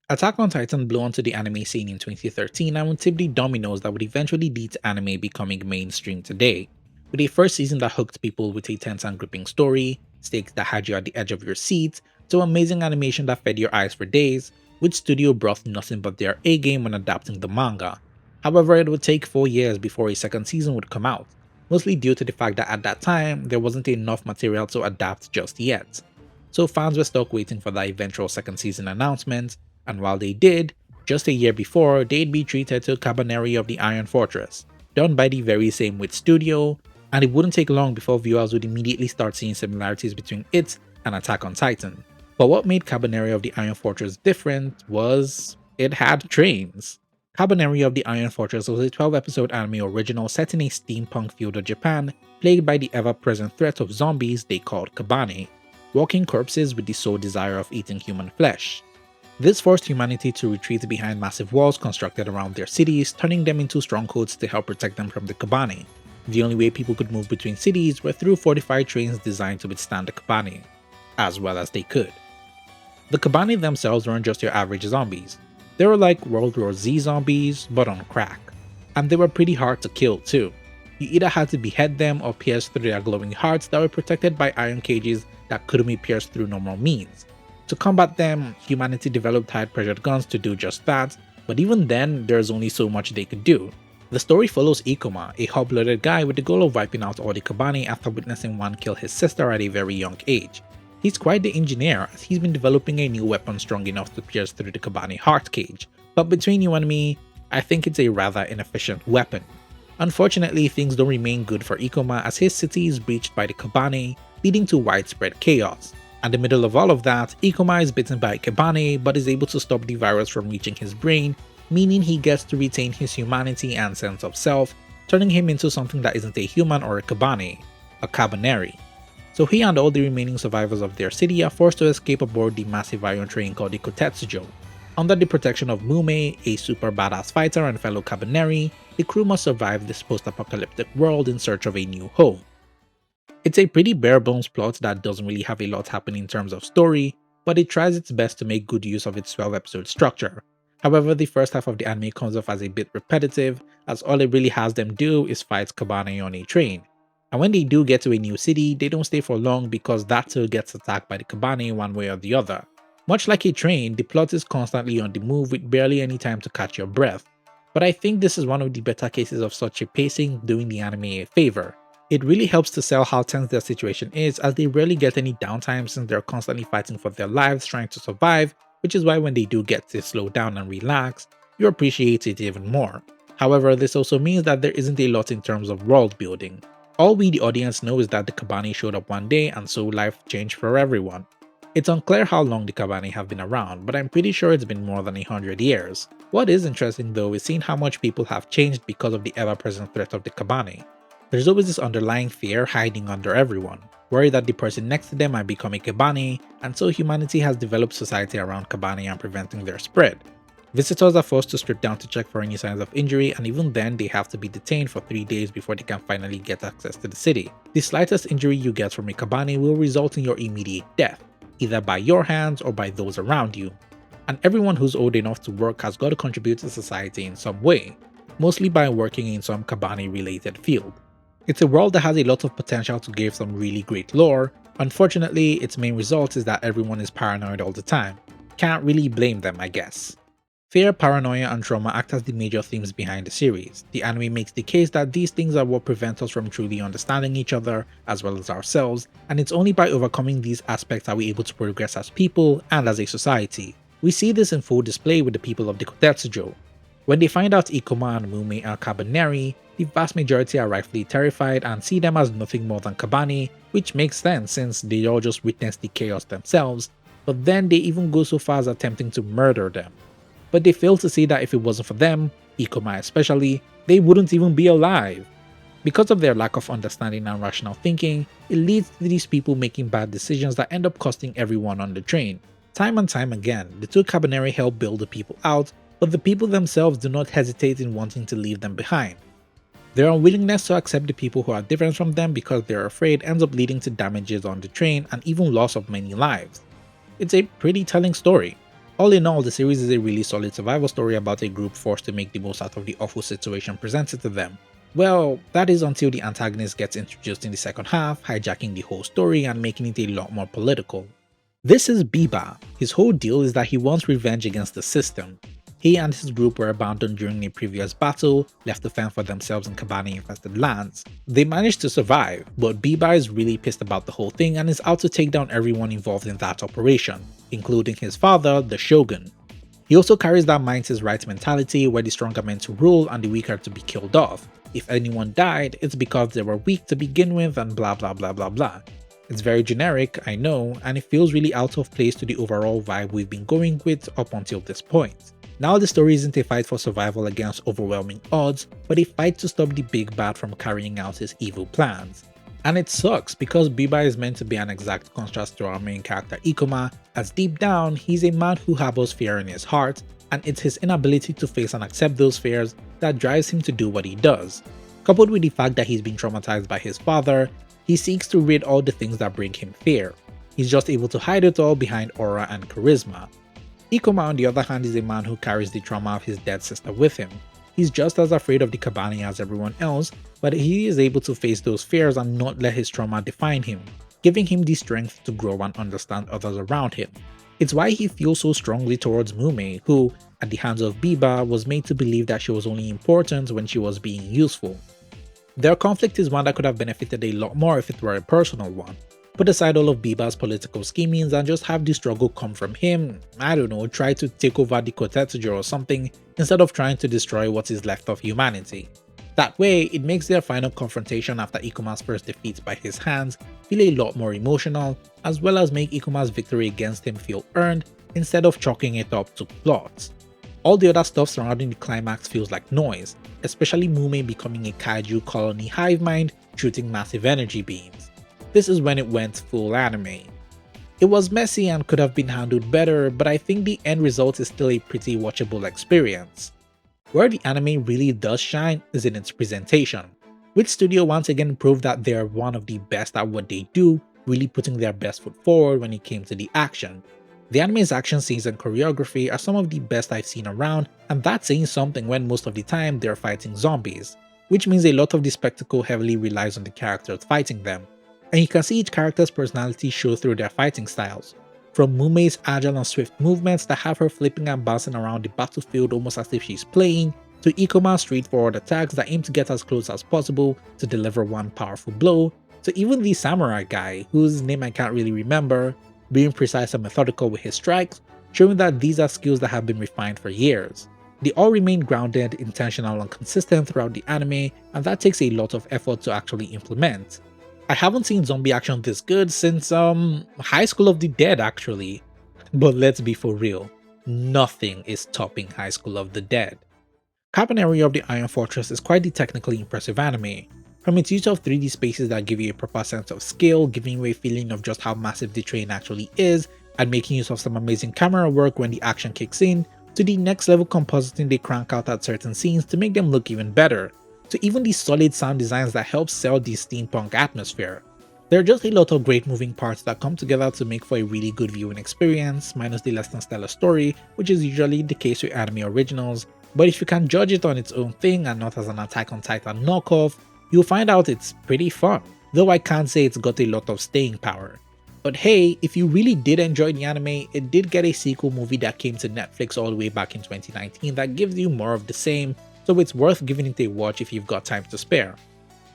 Attack on Titan blew onto the anime scene in 2013 and would tip the dominoes that would eventually lead to anime becoming mainstream today. With a first season that hooked people with a tense and gripping story, stakes that had you at the edge of your seat, to amazing animation that fed your eyes for days, which studio brought nothing but their A game when adapting the manga. However, it would take 4 years before a second season would come out, mostly due to the fact that at that time, there wasn't enough material to adapt just yet. So fans were stuck waiting for that eventual second season announcement, and while they did, just a year before, they'd be treated to Kabaneri of the Iron Fortress, done by the very same Wit studio, and it wouldn't take long before viewers would immediately start seeing similarities between it and Attack on Titan. But what made Kabaneri of the Iron Fortress different was it had trains. Kabaneri of the Iron Fortress was a 12-episode anime original set in a steampunk feudal Japan, plagued by the ever-present threat of zombies they called Kabane, walking corpses with the sole desire of eating human flesh. This forced humanity to retreat behind massive walls constructed around their cities, turning them into strongholds to help protect them from the Kabane. The only way people could move between cities were through fortified trains designed to withstand the Kabane, as well as they could. The Kabane themselves weren't just your average zombies. They were like World War Z zombies, but on crack. And they were pretty hard to kill too. You either had to behead them or pierce through their glowing hearts that were protected by iron cages that couldn't be pierced through normal means. To combat them, humanity developed high-pressured guns to do just that, but even then, there's only so much they could do. The story follows Ikoma, a hot-blooded guy with the goal of wiping out all the Kabane after witnessing one kill his sister at a very young age. He's quite the engineer, as he's been developing a new weapon strong enough to pierce through the Kabane heart cage, but between you and me, I think it's a rather inefficient weapon. Unfortunately, things don't remain good for Ikoma as his city is breached by the Kabane, leading to widespread chaos. In the middle of all of that, Ikoma is bitten by a Kabane but is able to stop the virus from reaching his brain, meaning he gets to retain his humanity and sense of self, turning him into something that isn't a human or a Kabane, a Kabaneri. So he and all the remaining survivors of their city are forced to escape aboard the massive iron train called the Kotetsujo. Under the protection of Mume, a super badass fighter and fellow Kabaneri, the crew must survive this post-apocalyptic world in search of a new home. It's a pretty bare-bones plot that doesn't really have a lot happening in terms of story, but it tries its best to make good use of its 12-episode structure. However, the first half of the anime comes off as a bit repetitive, as all it really has them do is fight Kabane on a train. And when they do get to a new city, they don't stay for long because that too gets attacked by the Kabane one way or the other. Much like a train, the plot is constantly on the move with barely any time to catch your breath. But I think this is one of the better cases of such a pacing doing the anime a favor. It really helps to sell how tense their situation is, as they rarely get any downtime since they're constantly fighting for their lives trying to survive, which is why when they do get to slow down and relax, you appreciate it even more. However, this also means that there isn't a lot in terms of world building. All we the audience know is that the Kabane showed up one day and so life changed for everyone. It's unclear how long the Kabane have been around, but I'm pretty sure it's been more than 100 years. What is interesting though is seeing how much people have changed because of the ever-present threat of the Kabane. There's always this underlying fear hiding under everyone, worried that the person next to them might become a Kabane, and so humanity has developed society around Kabane and preventing their spread. Visitors are forced to strip down to check for any signs of injury, and even then they have to be detained for 3 days before they can finally get access to the city. The slightest injury you get from a Kabane will result in your immediate death, either by your hands or by those around you. And everyone who's old enough to work has got to contribute to society in some way, mostly by working in some Kabane related field. It's a world that has a lot of potential to give some really great lore. Unfortunately, its main result is that everyone is paranoid all the time. Can't really blame them, I guess. Fear, paranoia, and trauma act as the major themes behind the series. The anime makes the case that these things are what prevent us from truly understanding each other, as well as ourselves, and it's only by overcoming these aspects are we able to progress as people and as a society. We see this in full display with the people of the Kotetsujo. When they find out Ikoma and Mume are Kabaneri, the vast majority are rightfully terrified and see them as nothing more than Kabane, which makes sense since they all just witnessed the chaos themselves, but then they even go so far as attempting to murder them. But they fail to see that if it wasn't for them, Ikoma especially, they wouldn't even be alive. Because of their lack of understanding and rational thinking, it leads to these people making bad decisions that end up costing everyone on the train. Time and time again, the two Kabaneri help build the people out, but the people themselves do not hesitate in wanting to leave them behind. Their unwillingness to accept the people who are different from them because they're afraid ends up leading to damages on the train and even loss of many lives. It's a pretty telling story. All in all, the series is a really solid survival story about a group forced to make the most out of the awful situation presented to them. Well, that is until the antagonist gets introduced in the second half, hijacking the whole story and making it a lot more political. This is Biba. His whole deal is that he wants revenge against the system. He and his group were abandoned during a previous battle, left to fend for themselves in Kabaneri-infested lands. They managed to survive, but Biba is really pissed about the whole thing and is out to take down everyone involved in that operation, including his father, the Shogun. He also carries that might is right mentality where the strong are meant to rule and the weak are to be killed off. If anyone died, it's because they were weak to begin with and blah blah blah blah blah. It's very generic, I know, and it feels really out of place to the overall vibe we've been going with up until this point. Now the story isn't a fight for survival against overwhelming odds, but a fight to stop the big bad from carrying out his evil plans. And it sucks because Biba is meant to be an exact contrast to our main character Ikoma, as deep down he's a man who harbors fear in his heart, and it's his inability to face and accept those fears that drives him to do what he does. Coupled with the fact that he's been traumatized by his father, he seeks to rid all the things that bring him fear. He's just able to hide it all behind aura and charisma. Ikoma on the other hand is a man who carries the trauma of his dead sister with him. He's just as afraid of the Kabaneri as everyone else, but he is able to face those fears and not let his trauma define him, giving him the strength to grow and understand others around him. It's why he feels so strongly towards Mume, who, at the hands of Biba, was made to believe that she was only important when she was being useful. Their conflict is one that could have benefited a lot more if it were a personal one. Put aside all of Biba's political schemings and just have the struggle come from him, I don't know, try to take over the Kotetsujo or something instead of trying to destroy what is left of humanity. That way, it makes their final confrontation after Ikuma's first defeat by his hands feel a lot more emotional, as well as make Ikuma's victory against him feel earned instead of chalking it up to plot. All the other stuff surrounding the climax feels like noise, especially Mume becoming a kaiju colony hive mind shooting massive energy beams. This is when it went full anime. It was messy and could have been handled better, but I think the end result is still a pretty watchable experience. Where the anime really does shine is in its presentation, which studio once again proved that they are one of the best at what they do, really putting their best foot forward when it came to the action. The anime's action scenes and choreography are some of the best I've seen around, and that's saying something when most of the time they're fighting zombies, which means a lot of the spectacle heavily relies on the characters fighting them. And you can see each character's personality show through their fighting styles, from Mume's agile and swift movements that have her flipping and bouncing around the battlefield almost as if she's playing, to Ikoma's straightforward attacks that aim to get as close as possible to deliver one powerful blow, to even the samurai guy, whose name I can't really remember, being precise and methodical with his strikes, showing that these are skills that have been refined for years. They all remain grounded, intentional and consistent throughout the anime, and that takes a lot of effort to actually implement. I haven't seen zombie action this good since High School of the Dead actually. But let's be for real, nothing is topping High School of the Dead. Kabaneri of the Iron Fortress is quite the technically impressive anime. From its use of 3D spaces that give you a proper sense of scale, giving you a feeling of just how massive the train actually is, and making use of some amazing camera work when the action kicks in, to the next level compositing they crank out at certain scenes to make them look even better, to even the solid sound designs that help sell the steampunk atmosphere. There are just a lot of great moving parts that come together to make for a really good viewing experience, minus the less than stellar story, which is usually the case with anime originals, but if you can judge it on its own thing and not as an Attack on Titan knockoff, you'll find out it's pretty fun, though I can't say it's got a lot of staying power. But hey, if you really did enjoy the anime, it did get a sequel movie that came to Netflix all the way back in 2019 that gives you more of the same, so it's worth giving it a watch if you've got time to spare.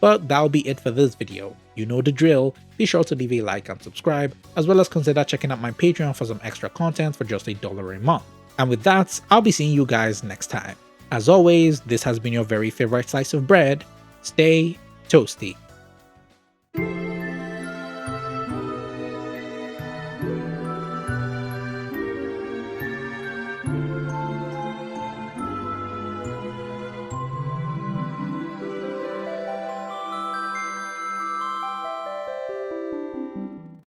But that'll be it for this video. You know the drill, be sure to leave a like and subscribe, as well as consider checking out my Patreon for some extra content for just $1 a month. And with that, I'll be seeing you guys next time. As always, this has been your very favorite slice of bread. Stay toasty.